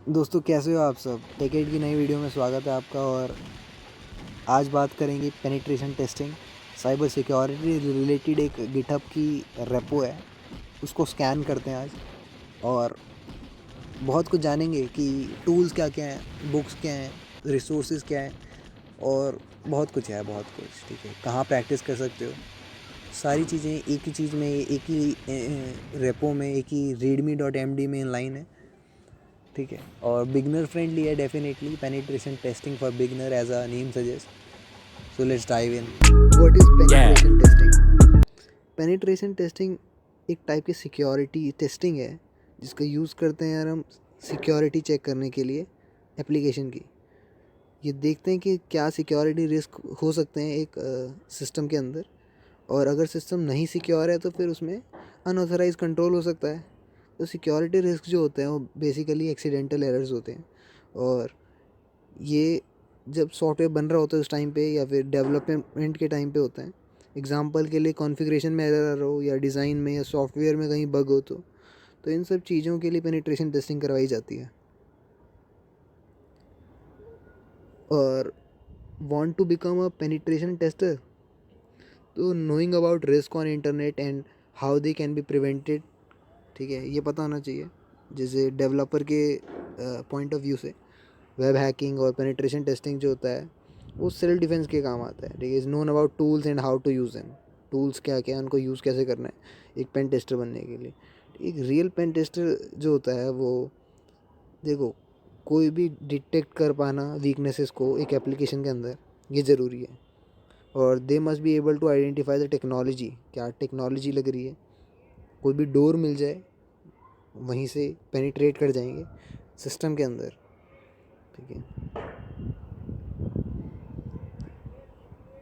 दोस्तों कैसे हो आप सब। टेकेट की नई वीडियो में स्वागत है आपका। और आज बात करेंगे penetration testing. Cyber security related एक गिटहब की रेपो है, उसको स्कैन करते हैं आज। और बहुत कुछ जानेंगे कि टूल्स क्या क्या हैं, बुक्स क्या हैं, रिसोर्सेज क्या हैं, और बहुत कुछ है, बहुत कुछ। ठीक है, कहाँ प्रैक्टिस कर सकते हो, सारी चीज़ें एक ही चीज़ में, एक ही रेपो में, एक ही readme.md में लाइन है। ठीक है, और बिगनर फ्रेंडली है definitely. Penetration testing for beginner as a name suggest. So let's dive in. What is Yeah. Penetration testing? Penetration testing एक टाइप की सिक्योरिटी टेस्टिंग है जिसका यूज़ करते हैं यार हम सिक्योरिटी चेक करने के लिए एप्लीकेशन की। ये देखते हैं कि क्या सिक्योरिटी रिस्क हो सकते हैं एक सिस्टम के अंदर, और अगर सिस्टम नहीं सिक्योर है तो फिर उसमें अनऑथराइज कंट्रोल हो सकता है। तो सिक्योरिटी रिस्क जो होते हैं वो बेसिकली एक्सीडेंटल एरर्स होते हैं, और ये जब सॉफ्टवेयर बन रहा होता है उस टाइम पे या फिर डेवलपमेंट के टाइम पे होता है। एग्जांपल के लिए कॉन्फ़िगरेशन में एरर हो, या डिज़ाइन में या सॉफ्टवेयर में कहीं बग हो, तो इन सब चीज़ों के लिए पेनिट्रेशन टेस्टिंग करवाई जाती है। और want to become a penetration tester, तो knowing about risk on internet and how they can be prevented. ठीक है, ये पता होना चाहिए। जैसे डेवलपर के पॉइंट ऑफ व्यू से वेब हैकिंग और पेनिट्रेशन टेस्टिंग जो होता है वो सेल्फ डिफेंस के काम आता है। ठीक है, is known about tools and how to use them. Tools क्या क्या है, उनको यूज़ कैसे करना है एक पेन टेस्टर बनने के लिए। एक रियल पेन टेस्टर जो होता है वो, देखो, कोई भी डिटेक्ट कर पाना वीकनेसेस को एक एप्लीकेशन के अंदर, ये ज़रूरी है। और they must be able to identify the technology, क्या टेक्नोलॉजी लग रही है। कोई भी डोर मिल जाए वहीं से पेनिट्रेट कर जाएंगे सिस्टम के अंदर। ठीक है,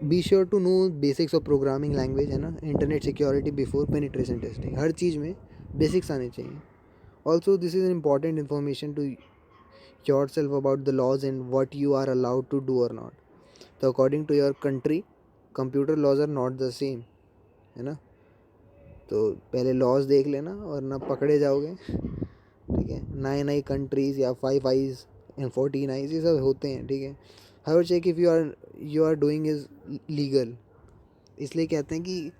be sure to know basics of programming language, है ना, internet security before penetration testing. हर चीज़ में बेसिक्स आने चाहिए। Also this is important information to yourself about the laws and what you are allowed to do और not. तो according to your country computer laws are not the same, है ना। तो पहले लॉज देख लेना और ना पकड़े जाओगे। ठीक है, 9 कंट्रीज़ या 5 आइज़ एंड 14 आइज़ ये सब होते हैं। ठीक है, हर check if you are doing is legal. इसलिए कहते हैं कि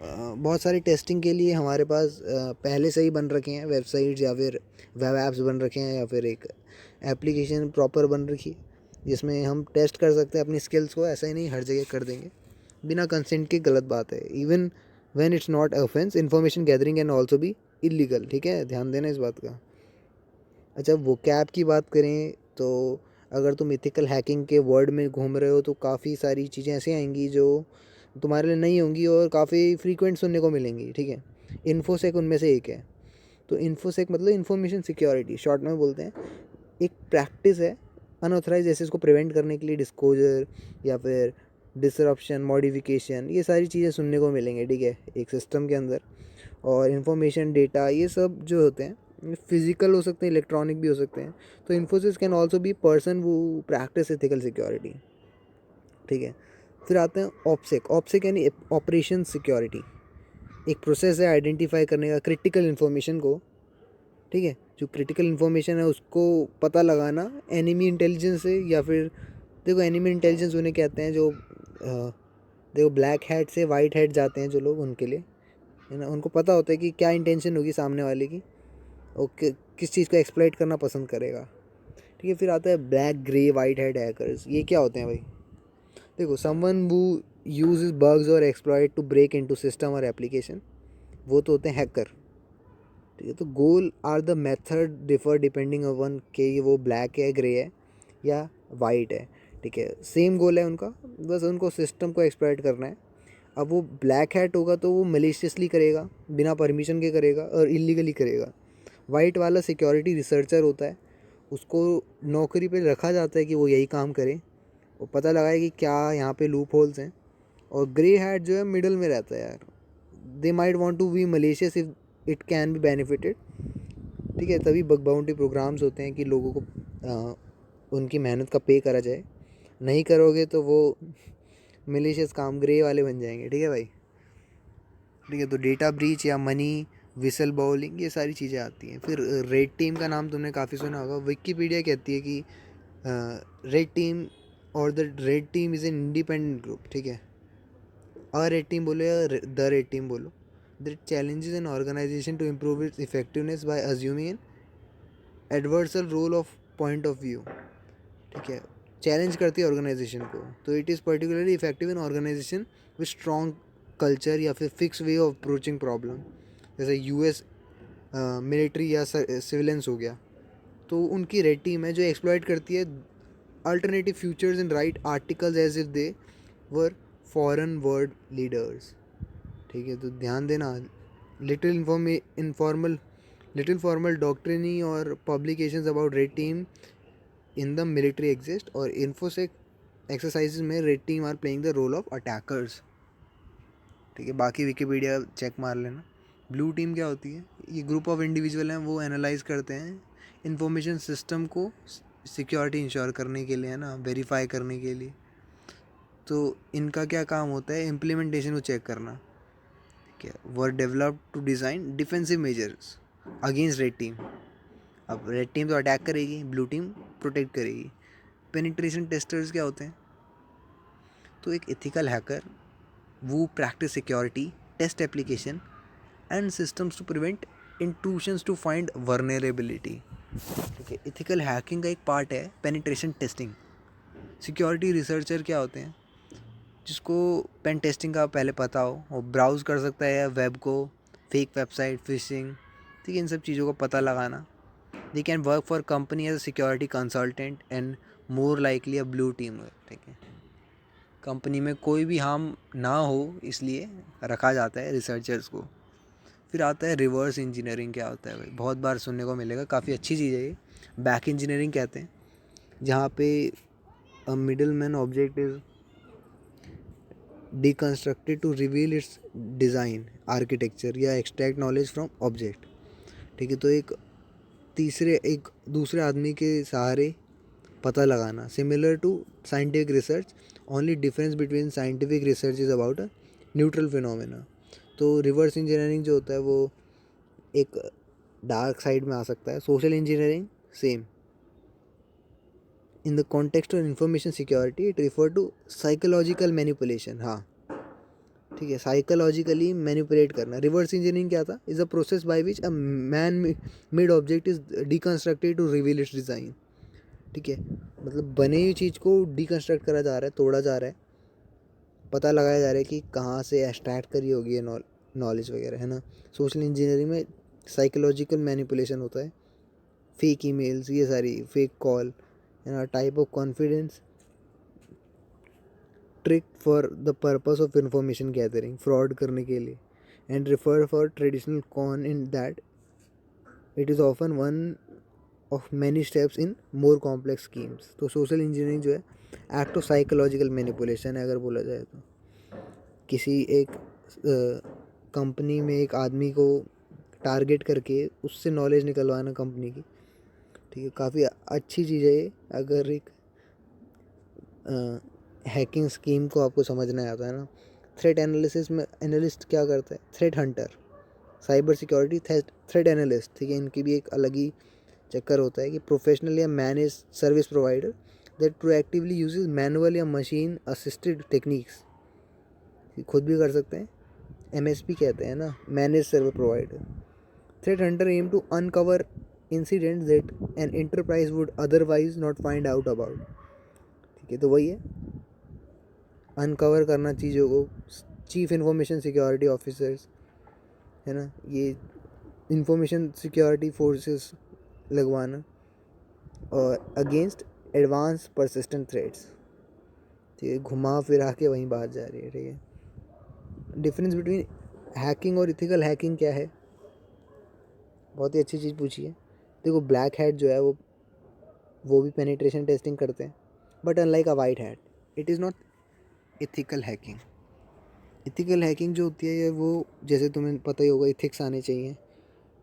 बहुत सारी टेस्टिंग के लिए हमारे पास पहले से ही बन रखे हैं वेबसाइट्स, या फिर वेब ऐप्स बन रखे हैं, या फिर एक एप्लीकेशन प्रॉपर बन रखी है जिसमें हम टेस्ट कर सकते हैं अपनी स्किल्स को। ऐसा ही नहीं हर जगह कर देंगे बिना कंसेंट के, गलत बात है। Even when it's not offence, information gathering can also be illegal. ठीक है, ध्यान देना इस बात का। अच्छा, वो कैप की बात करें तो अगर तुम इथिकल हैकिंग के वर्ड में घूम रहे हो तो काफ़ी सारी चीज़ें ऐसी आएंगी जो तुम्हारे लिए नहीं होंगी और काफ़ी फ्रीक्वेंट सुनने को मिलेंगी। ठीक है, इन्फोसेक उनमें से एक है। तो इन्फोसेक मतलब इंफॉर्मेशन सिक्योरिटी शॉर्ट में बोलते हैं। एक प्रैक्टिस है अनऑथराइज एक्सेस को प्रिवेंट करने के लिए, डिस्क्लोजर या फिर डिसरप्शन, मॉडिफिकेशन, ये सारी चीज़ें सुनने को मिलेंगे। ठीक है, एक सिस्टम के अंदर। और इन्फॉर्मेशन डेटा ये सब जो होते हैं फिजिकल हो सकते हैं, इलेक्ट्रॉनिक भी हो सकते हैं। तो Infosys can also be person वो प्रैक्टिस एथिकल सिक्योरिटी। ठीक है, फिर आते हैं ऑप्सेक। ऑप्सेक यानी ऑपरेशन सिक्योरिटी। एक प्रोसेस है आइडेंटिफाई करने का क्रिटिकल इन्फॉर्मेशन को। ठीक है, जो क्रिटिकल इन्फॉर्मेशन है उसको पता लगाना एनिमी इंटेलिजेंस से, या फिर देखो एनिमी इंटेलिजेंस उन्हें कहते हैं जो देखो ब्लैक हैट से वाइट हैट जाते हैं जो लोग, उनके लिए, है ना। उनको पता होता है कि क्या इंटेंशन होगी सामने वाले की, और किस चीज़ को एक्सप्लॉइट करना पसंद करेगा। ठीक है, फिर आता है black grey white hat hackers. ये क्या होते हैं भाई? देखो, समवन वो यूजेस बग्स और exploit to break into system और एप्लीकेशन, वो तो होते हैं हैकर। ठीक है, तो goal are the method differ depending upon के ये वो ब्लैक है, ग्रे है या वाइट है। ठीक है, सेम गोल है उनका, बस उनको सिस्टम को एक्सप्लॉइट करना है। अब वो ब्लैक हैट होगा तो वो मलिशियसली करेगा, बिना परमिशन के करेगा और इलीगली करेगा। वाइट वाला सिक्योरिटी रिसर्चर होता है, उसको नौकरी पे रखा जाता है कि वो यही काम करे, वो पता लगाए कि क्या यहाँ पे लूप होल्स हैं। और ग्रे हैट जो है मिडल में रहता है यार, they might want to be malicious if it can be benefited. ठीक है, तभी बग बाउंटी प्रोग्राम्स होते हैं कि लोगों को उनकी मेहनत का पे करा जाए। नहीं करोगे तो वो मलेशियस काम ग्रे वाले बन जाएंगे। ठीक है भाई। ठीक है, तो डेटा ब्रीच या मनी विसल बॉलिंग, ये सारी चीज़ें आती हैं। फिर रेड टीम का नाम तुमने काफ़ी सुना होगा। विकिपीडिया कहती है कि रेड टीम और the red team is an independent group, ठीक है। अ रेड टीम बोलो या द रेड टीम बोलो, that challenges an organization to improve its effectiveness by assuming an adversarial role of point of view, ठीक है। Challenge करती है organization को, तो it is particularly effective in organization with strong culture या फिर fix way of approaching problem, जैसे US military या सिविलियंस हो गया। तो उनकी रेड टीम है जो एक्सप्लॉइट करती है alternative futures in write articles as if they were foreign world leaders, ठीक है। तो ध्यान देना, little informal little formal doctrine और publications about red team in the military exist, और इन्फोसेक एक्सरसाइजेज में red team are playing the role of attackers, ठीक है। बाकी विकिपीडिया चेक मार लेना। ब्लू टीम क्या होती है? ये ग्रुप ऑफ इंडिविजुअल हैं, वो एनालाइज करते हैं इंफॉर्मेशन सिस्टम को सिक्योरिटी इंश्योर करने के लिए, है ना, वेरीफाई करने के लिए। तो इनका क्या काम होता है? इम्प्लीमेंटेशन को चेक करना, ठीक है। Were developed to design defensive measures against red team. अब रेड टीम तो अटैक करेगी, ब्लू टीम प्रोटेक्ट करेगी। पेनिट्रेशन टेस्टर्स क्या होते हैं? तो एक एथिकल हैकर वो practice security, test application and systems to prevent intrusions to find vulnerability, ठीक है। एथिकल हैकिंग का एक पार्ट है पेनिट्रेशन टेस्टिंग। सिक्योरिटी रिसर्चर क्या होते हैं? जिसको पेन टेस्टिंग का पहले पता हो, वो ब्राउज़ कर सकता है वेब को, फेक वेबसाइट, फिशिंग, ठीक है, इन सब चीज़ों का पता लगाना। They can work for company as a security consultant and more likely a blue team, ठीक है। कंपनी में कोई भी हार्म ना हो इसलिए रखा जाता है रिसर्चर्स को। फिर आता है रिवर्स इंजीनियरिंग। क्या होता है भाई? बहुत बार सुनने को मिलेगा, काफ़ी अच्छी चीज़ है ये। बैक इंजीनियरिंग कहते हैं, जहाँ पे अ middle man object is deconstructed to reveal its design, architecture या extract knowledge from object, ठीक है। तो एक दूसरे आदमी के सहारे पता लगाना, similar to scientific research, only difference between scientific research is about a neutral phenomena. तो रिवर्स इंजीनियरिंग जो होता है वो एक डार्क साइड में आ सकता है। Social engineering same. In the context of information security it refer to psychological manipulation, हाँ, ठीक है, साइकोलॉजिकली मैनिपुलेट करना। रिवर्स इंजीनियरिंग क्या था? Is a process by which a man made object is deconstructed to reveal its design, ठीक है। मतलब बनी हुई चीज़ को डिकन्स्ट्रक्ट करा जा रहा है, तोड़ा जा रहा है, पता लगाया जा रहा है कि कहाँ से एक्सट्रैक्ट करी होगी ये नॉलेज वगैरह, है ना। सोशल इंजीनियरिंग में साइकोलॉजिकल मैनिपुलेशन होता है, फेक ईमेल्स, ये सारी फेक कॉल, है ना, type of confidence trick for the purpose of information gathering, fraud करने के लिए। And refer for traditional con in that it is often one of many steps in more complex schemes. तो social engineering जो है act of psychological manipulation है, अगर बोला जाए तो। किसी एक कंपनी में एक आदमी को टारगेट करके उससे नॉलेज निकलवाना कंपनी की, ठीक है। काफ़ी अच्छी चीज़ है ये, अगर एक हैकिंग स्कीम को आपको समझना आता है ना। थ्रेट एनालिसिस में एनालिस्ट क्या करता है? Threat Hunter, cyber security threat analyst, ठीक है। इनकी भी एक अलग ही चक्कर होता है कि प्रोफेशनल या manage service provider that proactively uses manual या मशीन असिस्टेड टेक्निक्स, खुद भी कर सकते हैं, एमएसपी कहते हैं ना, manage service provider. Threat hunter aim to uncover incidents that an enterprise would otherwise not find out about, ठीक है। तो वही है, अनकवर करना चीज़ों को, चीफ इंफॉर्मेशन सिक्योरिटी ऑफिसर्स, है ना, ये इंफॉर्मेशन सिक्योरिटी फोर्सेस लगवाना, और अगेंस्ट एडवांस परसिस्टेंट थ्रेट्स, ठीक है। घुमा फिरा के वहीं बात जा रही है, ठीक है। डिफरेंस बिटवीन हैकिंग और इथिकल हैकिंग क्या है? बहुत ही अच्छी चीज़ पूछी है। देखो, ब्लैक हैट जो है वो भी पेनिट्रेशन टेस्टिंग करते हैं, but unlike a white hat it is not ethical hacking. Ethical hacking जो होती है ये वो, जैसे तुम्हें पता ही होगा, इथिक्स आने चाहिए,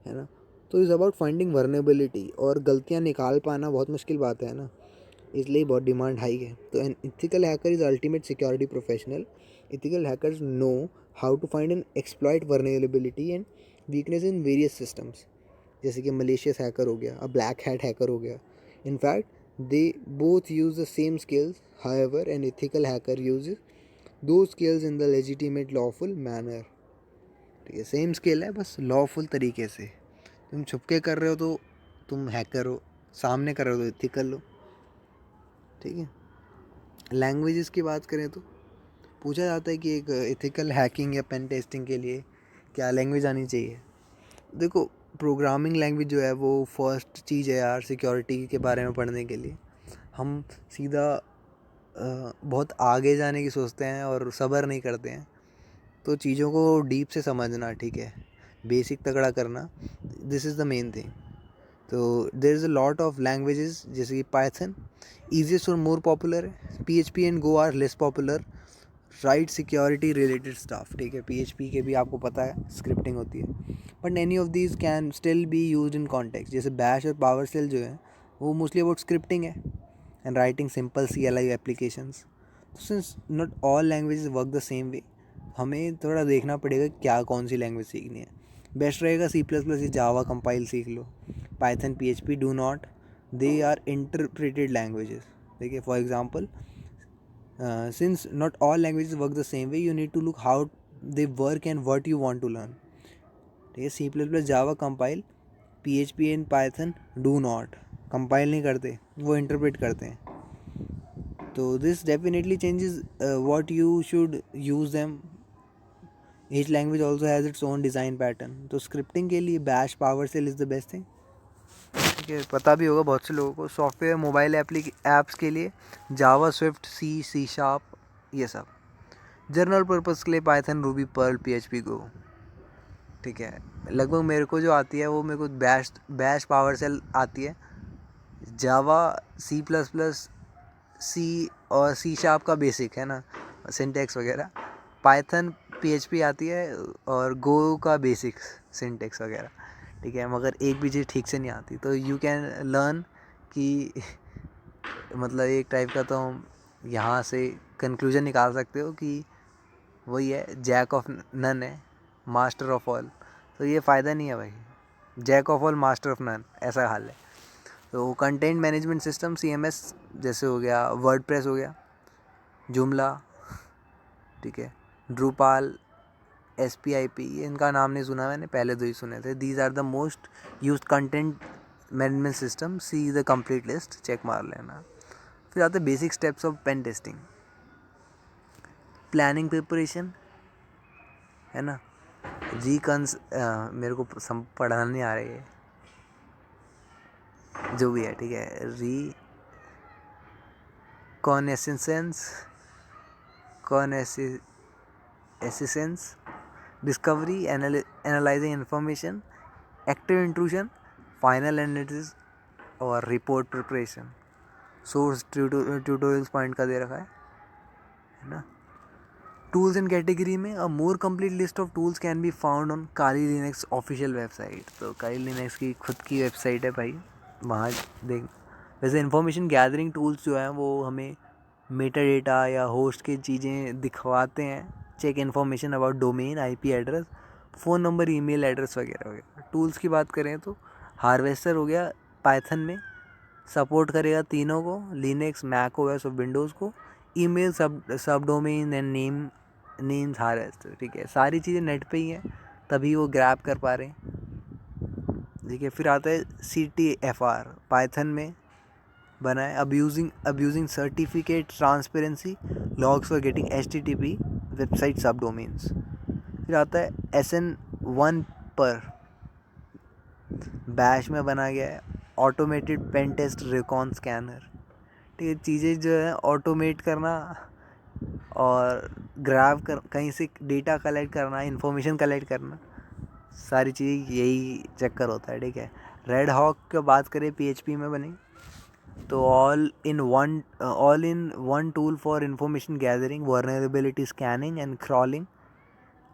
है ना। तो इज़ अबाउट फाइंडिंग वर्नेबिलिटी, और गलतियाँ निकाल पाना बहुत मुश्किल बात है ना, इसलिए बहुत डिमांड हाई है। तो an ethical hacker is ultimate security professional. Ethical hackers know how to find and exploit vulnerability and weakness in various systems, जैसे कि मलेशियस हैकर हो गया, ब्लैक हैट हैकर हो गया. In fact they both use the same skills, however an ethical hacker use those skills in the legitimate lawful manner. ठीक है, same skill है बस लॉफुल तरीके से. तुम छुपके कर रहे हो तो तुम हैकर हो, सामने कर रहे हो तो एथिकल हो. ठीक है. लैंग्वेजेस की बात करें तो पूछा जाता है कि एक एथिकल हैकिंग या पेन टेस्टिंग के लिए क्या लैंग्वेज आनी चाहिए. देखो, प्रोग्रामिंग लैंग्वेज जो है वो फर्स्ट चीज़ है यार सिक्योरिटी के बारे में पढ़ने के लिए. हम सीधा बहुत आगे जाने की सोचते हैं और सब्र नहीं करते हैं. तो चीज़ों को डीप से समझना, ठीक है, बेसिक तगड़ा करना, this is the main thing. तो there is a lot of languages, जैसे कि पाइथन ईजीएस्ट और मोर पॉपुलर है. PHP and Go are less popular. Write security related stuff. ठीक है, पीएचपी के भी आपको पता है स्क्रिप्टिंग होती है, but any of these can still be use in context. जैसे बैश और पावर सेल जो है वो मोस्टली अबाउट स्क्रिप्टिंग है and writing simple CLI applications. Since not all languages work the same way, हमें थोड़ा देखना पड़ेगा क्या कौन सी लैंग्वेज सीखनी है. बेस्ट रहेगा C++ या जावा कंपाइल सीख लो. Python, PHP do not, they are interpreted languages. देखिए, for example, since not all languages work the same way, you need to look how they work and what you want to learn. ठीक है, C++, Java compile, PHP and Python do not compile नहीं करते, वो interpret करते हैं. तो this definitely changes what you should use them. Each language also has its own design pattern. तो scripting के लिए bash, PowerShell is the best thing. ठीक है, पता भी होगा बहुत से लोगों को. सॉफ्टवेयर मोबाइल ऐप्स के लिए जावा, स्विफ्ट, सी शार्प, ये सब. जर्नल पर्पज़ के लिए पाइथन, रूबी, पर्ल, PHP, गो. ठीक है, लगभग मेरे को जो आती है वो मेरे को बैश पावर सेल आती है. जावा, C++, सी और सी शार्प का बेसिक है ना, सिंटेक्स वगैरह. पाइथन, PHP आती है और गो का बेसिक सिंटेक्स वगैरह. ठीक है, मगर एक भी चीज़ ठीक से नहीं आती. तो यू कैन लर्न कि मतलब एक टाइप का तो हम यहाँ से कंक्लूजन निकाल सकते हो कि वही है, जैक ऑफ नन है, मास्टर ऑफ ऑल. तो ये फ़ायदा नहीं है भाई. Jack of all, master of none, ऐसा हाल है. तो कंटेंट मैनेजमेंट सिस्टम, CMS, जैसे हो गया वर्डप्रेस, हो गया जुमला, ठीक है, ड्रूपाल, SPIP, इनका नाम नहीं सुना मैंने, पहले दो ही सुने थे. These are the most use content management system. See the complete list, check मार लेना. फिर आते basic steps of pen testing. Planning, preparation, है ना. मेरे को पढ़ना नहीं आ रही है, जो भी है, ठीक है. कॉन्सेंस, discovery, analysing information, active intrusion, final analysis और report preparation. Source tutorials point का दे रखा है ना. टूल्स एंड कैटेगरी में a more complete list of tools can be found on Kali Linux official website. तो काली लिनक्स की खुद की वेबसाइट है भाई, वहाँ देख. वैसे इन्फॉर्मेशन गैदरिंग टूल्स जो हैं वो हमें मेटा डेटा या होस्ट की चीज़ें दिखवाते हैं. Check information about domain, IP address, phone number, email address वगैरह वगैरह. टूल्स की बात करें तो हार्वेस्टर हो गया, पाइथन में सपोर्ट करेगा तीनों को, लिनक्स, मैक OS और विंडोज़ को. ईमेल, सब डोमेन एंड नेम्स हार्वेस्टर. ठीक है, सारी चीज़ें नेट पे ही हैं, तभी वो ग्रैब कर पा रहे हैं. ठीक है, फिर आता है CTFR, पाइथन में बना है. Abusing certificate transparency logs for getting HTTP website सब डोमेन्स. फिर आता है SN1 पर, बैश में बना गया है automated pen test recon scanner. ठीक है, चीज़ें जो है ऑटोमेट करना और ग्रैब कर कहीं से डेटा कलेक्ट करना, इन्फॉर्मेशन कलेक्ट करना, सारी चीज़ यही चक्कर होता है. ठीक है, रेड हॉक की बात करें, PHP में बनी. तो all in one tool for information gathering, vulnerability scanning and crawling,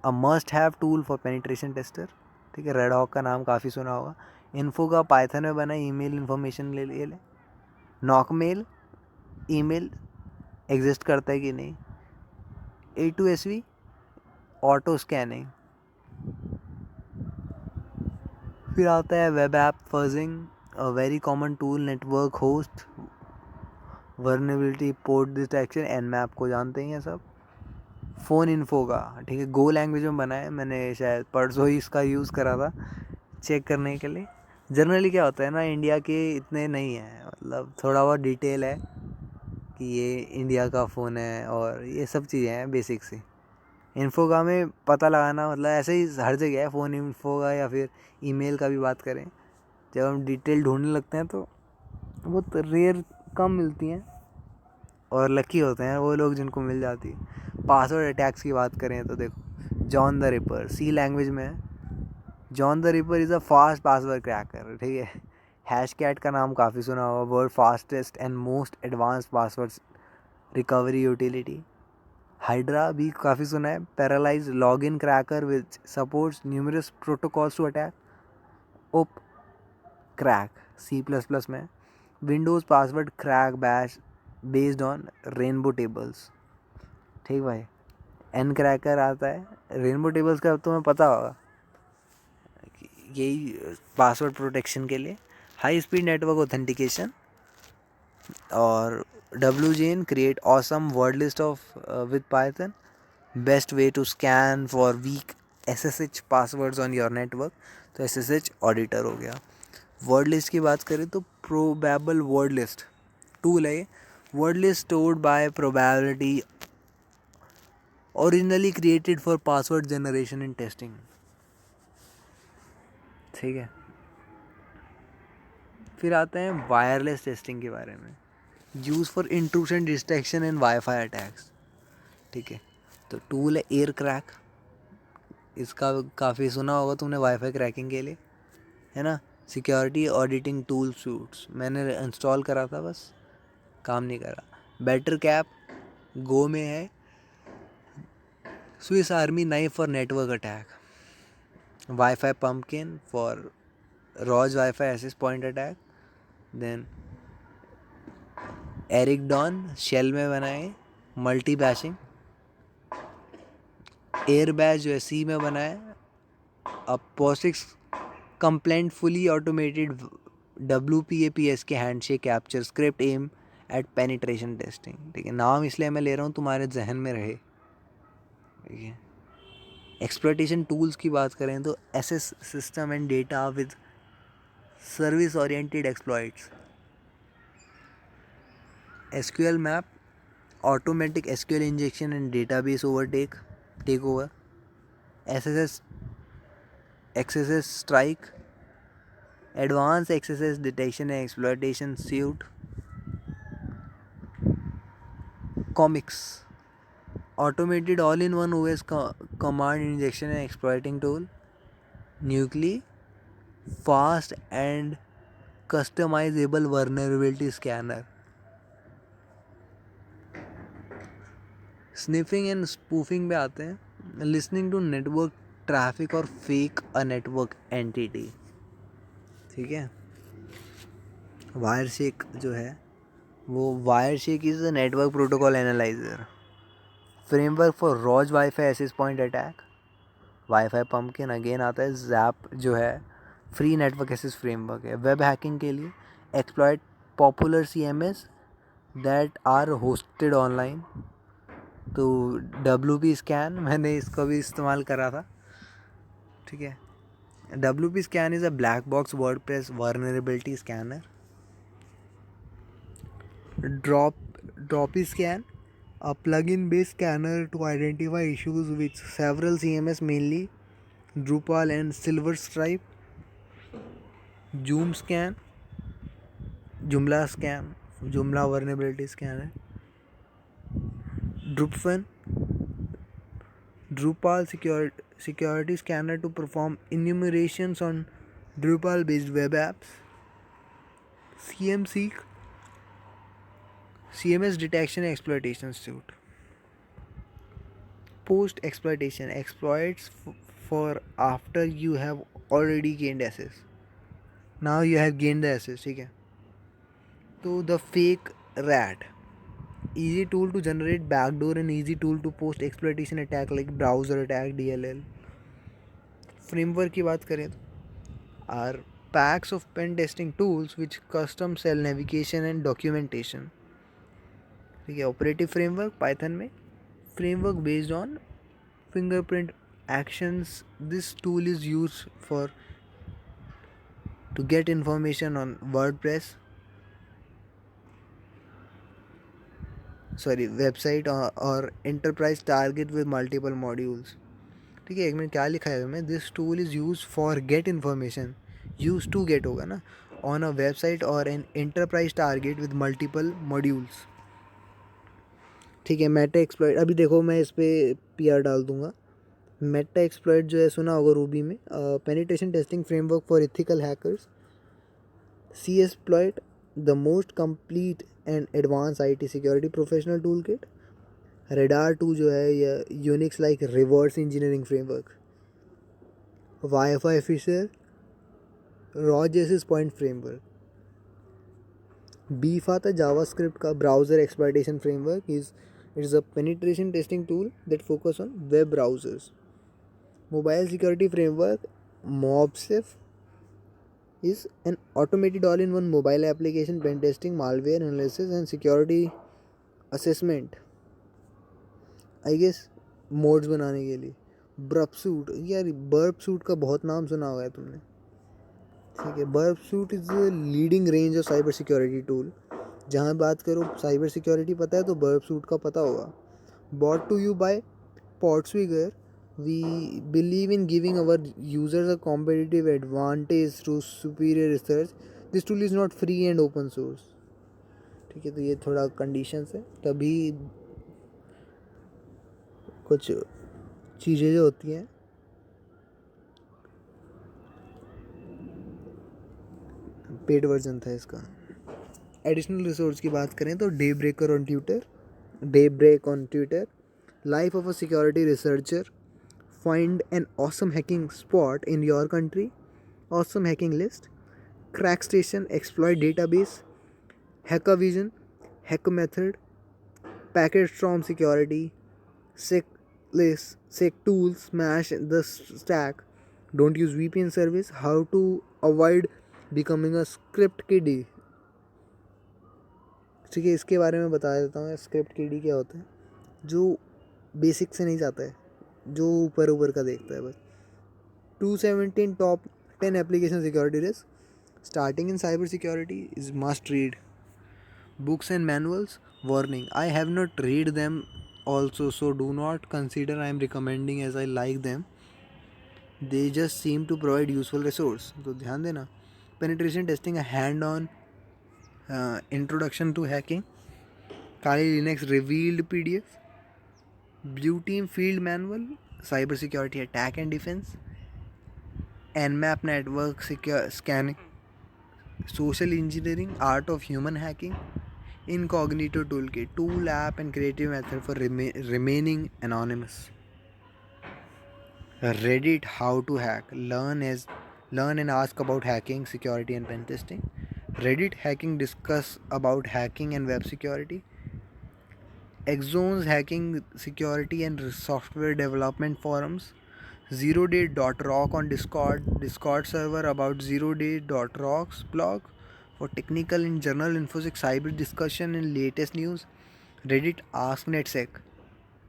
a must have tool for penetration tester. ठीक है, रेड हॉक का नाम काफ़ी सुना होगा. इन्फो का पाइथन में बना, ईमेल इन्फॉर्मेशन ले ले. नॉकमेल, ईमेल एग्जिस्ट करता है कि नहीं. A2SV, auto scanning. फिर आता है web app fudging, a very common tool, network host, vulnerability, port detection, nmap को जानते हैं सब। फ़ोन इन्फो का, ठीक है, गो लैंग्वेज में बना है, मैंने शायद परसों ही इसका यूज़ करा था चेक करने के लिए। जनरली क्या होता है ना, इंडिया के इतने नहीं है, मतलब थोड़ा बहुत डिटेल है कि ये इंडिया का फ़ोन है और ये सब चीज़ें हैं बेसिक सी। इन्फो का में पता लगाना मतलब ऐसे ही हर जगह है, फ़ोन इन्फो का या फिर ईमेल का भी बात करें, जब हम डिटेल ढूंढने लगते हैं तो बहुत रेयर कम मिलती हैं और लकी होते हैं वो लोग जिनको मिल जाती है। पासवर्ड अटैक्स की बात करें तो देखो, John the ripper C language में है। John the ripper is a fast password cracker, ठीक है। हैश कैट का नाम काफ़ी सुना होगा, world fastest and most advance password recovery utility. Hydra भी काफ़ी सुना है, parallelize login cracker which supports numerous protocols to attack. Ophcrack C++ में। Windows password crack bash based on rainbow tables, ठीक भाई। एन क्रैकर आता है, rainbow tables का तुम्हें पता होगा, यही पासवर्ड प्रोटेक्शन के लिए। हाई स्पीड नेटवर्क ऑथेंटिकेशन और WGN create awesome word list off with Python, best way to scan for weak SSH passwords on your network. तो SSH ऑडिटर हो गया। वर्ड लिस्ट की बात करें तो प्रोबेबल वर्ड लिस्ट टूल है। Word list stored by probability, originally created for password generation and testing, ठीक है। फिर आते हैं वायरलेस टेस्टिंग के बारे में, use for intrusion detection and wifi attacks, ठीक है। तो टूल है एयर क्रैक, इसका काफ़ी सुना होगा तुमने वाईफाई क्रैकिंग के लिए, है ना। सिक्योरिटी ऑडिटिंग टूल सूट्स, मैंने इंस्टॉल करा था, बस काम नहीं करा। बेटर कैप गो में है। Swiss army knife for network attack, wifi pumpkin for rogue wifi access point attack. Then airgeddon shell में बनाए मल्टी बैशिंग। एयर बैच जो है सी में बना है। अब POSIX compliant fully automated WPAPS के handshake capture script aim at penetration testing, ठीक है। नाम इसलिए मैं ले रहा हूँ तुम्हारे जहन में रहे, ठीक है। एक्सप्लॉइटेशन टूल्स की बात करें तो access system and data with service oriented exploits. SQL map automatic SQL injection and database take over. SSS XSS strike, advance XSS detection and exploitation suite. Commix automated all-in-one OS command injection and exploiting tool. Nuclei fast and customizable vulnerability scanner. Sniffing and spoofing पे आते हैं, listening to network traffic और fake a network entity, ठीक है। Wireshark जो है वो Wireshark is a network protocol analyzer, framework for ROS Wi-Fi access point attack. Wifi pumpkin again आता है। जैप जो है फ्री नेटवर्क एक्सेस फ्रेमवर्क है वेब हैकिंग के लिए। Exploit popular CMS that are hosted online. तो WP स्कैन मैंने इसको भी इस्तेमाल करा था, ठीक है। WP scan is a black box WordPress vulnerability scanner. Droopescan, a plugin based scanner to identify issues with several CMS, mainly Drupal and Silverstripe. Joom scan, Joomla vulnerability scan है। Drupal security scanner to perform enumerations on Drupal based web apps. CMS detection and exploitation suite. Post exploitation exploits for after you have already gained access. Now you have gained the access, ठीक है। तो the fake rat, easy tool to generate backdoor and easy tool to post exploitation attack like browser attack DLL. Framework की बात करें तो are packs of pen testing tools which custom sell navigation and documentation. ठीक है. Operative framework Python में framework based on fingerprint actions. This tool is used for to get information on WordPress, sorry, website or enterprise target with multiple modules. ठीक है. एक minute क्या लिखा है इसमें? This tool is use for get information, use to get होगा ना, on a website और an enterprise target with multiple modules. ठीक है. मेटा एक्सप्लॉइट, अभी देखो मैं इस पर PR डाल दूंगा. मेटा एक्सप्लॉइट जो है सुना होगा रूबी में, penetration testing framework for ethical hackers. See exploit the most complete and advance IT security professional tool kit. Radar 2 जो है ये Unix like reverse engineering framework. Wifi phisher rogue access point framework. Beef आता है JavaScript का browser exploitation framework. Is a penetration testing tool that focus on web browsers. Mobile security framework mobsf is an automated all-in-one mobile application pen testing, malware analysis and security assessment. I guess modes बनाने के लिए. Burp suit, यार burp suit का बहुत नाम सुना हुआ है तुमने. ठीक है. Burp suit is leading range of cyber security tool. जहाँ बात करो साइबर सिक्योरिटी पता है तो बर्प सूट का पता होगा. Brought to you by PortSwigger. We believe in giving our users a competitive advantage through superior research. This tool is not free and open source. ठीक है. तो ये थोड़ा कंडीशंस है, तभी कुछ चीज़ें जो होती हैं. पेड वर्जन था इसका. एडिशनल रिसोर्स की बात करें तो day break on Twitter, life of a security researcher, find an awesome hacking spot in your country, awesome hacking list, Crackstation, exploit database, Hackavision, hack method, packet storm security, sec tools, smash the stack, don't use VPN service, how to avoid becoming a script kiddie. ठीक है. इसके बारे में बता देता हूँ. Script किडी क्या होता है? जो बेसिक से नहीं जाता है, जो ऊपर ऊपर का देखता है बस. 217 top 10 application security risks. Starting in cyber security is must read. Books and manuals. Warning, I have not read them also, so do not consider I am recommending as I like them. They just seem to provide useful resource. तो ध्यान देना. Penetration testing, a hand-on introduction to hacking. Kali Linux revealed PDF. Blue Team Field Manual, Cybersecurity Attack and Defense, Nmap Network Secure Scanning, Social Engineering, Art of Human Hacking, Incognito Toolkit, Tool App and Creative Method for Remaining Anonymous. Reddit, How to Hack, Learn and ask about hacking, security and pen testing. Reddit Hacking, discuss about hacking and web security. Exxon's hacking, security and software development forums. Zeroday.rock on Discord server about zeroday.rock's blog for technical and general infosec cyber discussion and latest news. Reddit Ask NetSec,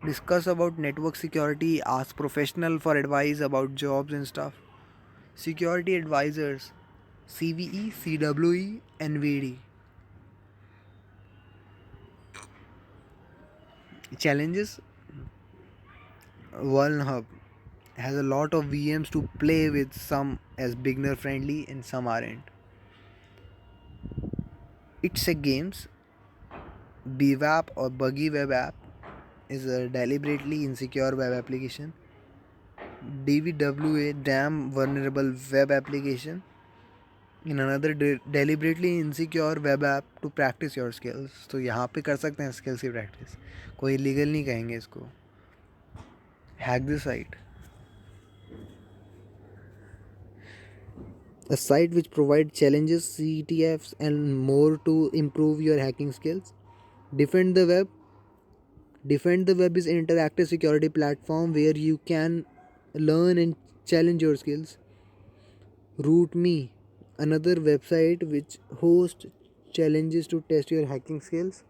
discuss about network security, ask professional for advice about jobs and stuff. Security advisors, CVE, CWE, NVD. Challenges. Vulnhub has a lot of VMs to play with, some as beginner friendly and some aren't. It's a games. BWAP or buggy web app is a deliberately insecure web application. DVWA, damn vulnerable web application, in another deliberately insecure web app to practice your skills. तो यहाँ पे कर सकते हैं skills की practice, कोई illegal नहीं कहेंगे इसको. Hack the site. A site which provides challenges, CTFs and more to improve your hacking skills. Defend the Web. Defend the Web is an interactive security platform where you can learn and challenge your skills. RootMe, another website which hosts challenges to test your hacking skills.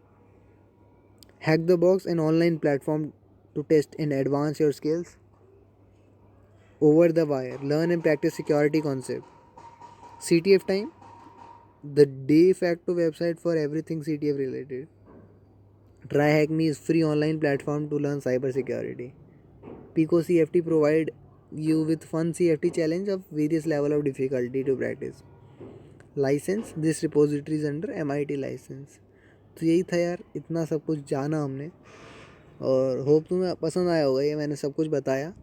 Hack the Box, an online platform to test and advance your skills. Over the Wire, learn and practice security concept. CTF Time, the de facto website for everything CTF related. Try Hack Me is free online platform to learn cybersecurity. Pico CFT provide you with fun CFT challenge of various level of difficulty to practice. License, this repository is under MIT license. तो यही था यार, इतना सब कुछ जाना हमने, और होप तुम्हें पसंद आया होगा ये मैंने सब कुछ बताया.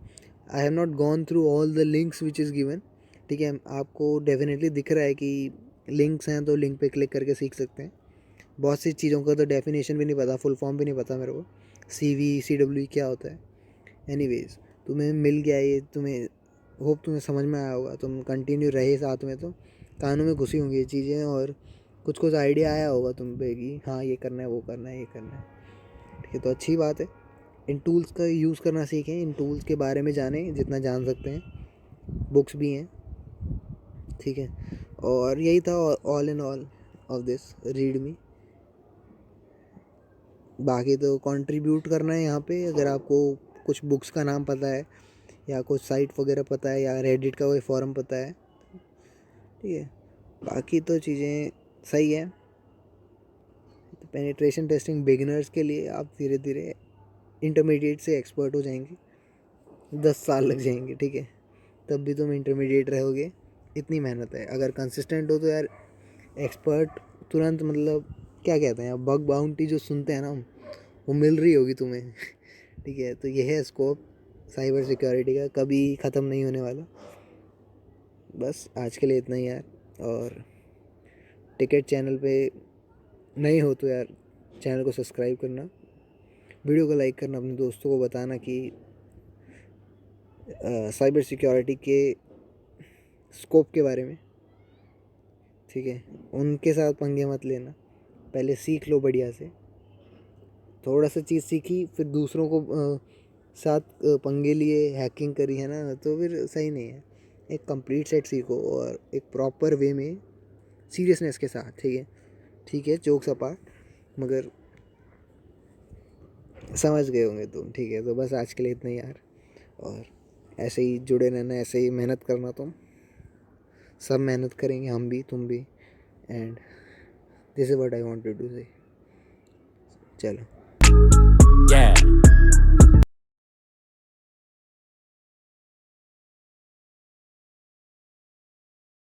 I have not gone through all the links which is given. ठीक है, आपको डेफिनेटली दिख रहा है कि लिंक्स हैं, तो लिंक पे क्लिक करके सीख सकते हैं. बहुत सी चीज़ों का तो डेफिनेशन भी नहीं पता, फुल फॉर्म भी नहीं पता मेरे को. CVCW क्या होता है. एनीवेज, तुम्हें मिल गया ये, तुम्हें होप तुम्हें समझ में आया होगा. तुम कंटिन्यू रहे साथ में तो कानों में घुसी होंगी ये चीज़ें, और कुछ कुछ आइडिया आया होगा तुम पे कि हाँ ये करना है, वो करना है, ये करना है. ठीक है, तो अच्छी बात है. इन टूल्स का यूज़ करना सीखें, इन टूल्स के बारे में जानें जितना जान सकते हैं. बुक्स भी हैं. ठीक है, और यही था all in all of this readme. बाकी तो कंट्रीब्यूट करना है यहाँ पे. अगर आपको कुछ बुक्स का नाम पता है, या कुछ साइट वगैरह पता है, या रेडिट का कोई फॉरम पता है, ठीक है, बाकी तो चीज़ें सही है. पेनिट्रेशन टेस्टिंग बिगिनर्स के लिए आप धीरे धीरे इंटरमीडिएट से एक्सपर्ट हो जाएंगे. 10 साल लग जाएंगे, ठीक है, तब भी तुम इंटरमीडिएट रहोगे. इतनी मेहनत है. अगर कंसिस्टेंट हो तो यार एक्सपर्ट तुरंत, मतलब क्या कहते हैं, बग बाउंटी जो सुनते हैं ना हम, वो मिल रही होगी तुम्हें. ठीक है, तो ये है स्कोप साइबर सिक्योरिटी का, कभी ख़त्म नहीं होने वाला. बस आज के लिए इतना ही यार. और टिकट चैनल पे नहीं हो तो यार चैनल को सब्सक्राइब करना, वीडियो को लाइक करना, अपने दोस्तों को बताना कि साइबर सिक्योरिटी के स्कोप के बारे में. ठीक है, उनके साथ पंगे मत लेना, पहले सीख लो बढ़िया से. थोड़ा सा चीज़ सीखी फिर दूसरों को साथ पंगे लिए हैकिंग करी है ना, तो फिर सही नहीं है. एक कंप्लीट सेट सीखो और एक प्रॉपर वे में सीरियसनेस के साथ. ठीक है, ठीक है, जोक्स अपार्ट, मगर समझ गए होंगे तुम. ठीक है, तो बस आज के लिए इतना ही यार. और ऐसे ही जुड़े रहना, ऐसे ही मेहनत करना. तुम सब मेहनत करेंगे, हम भी, तुम भी. And this is what I wanted to say. चलो. Yeah.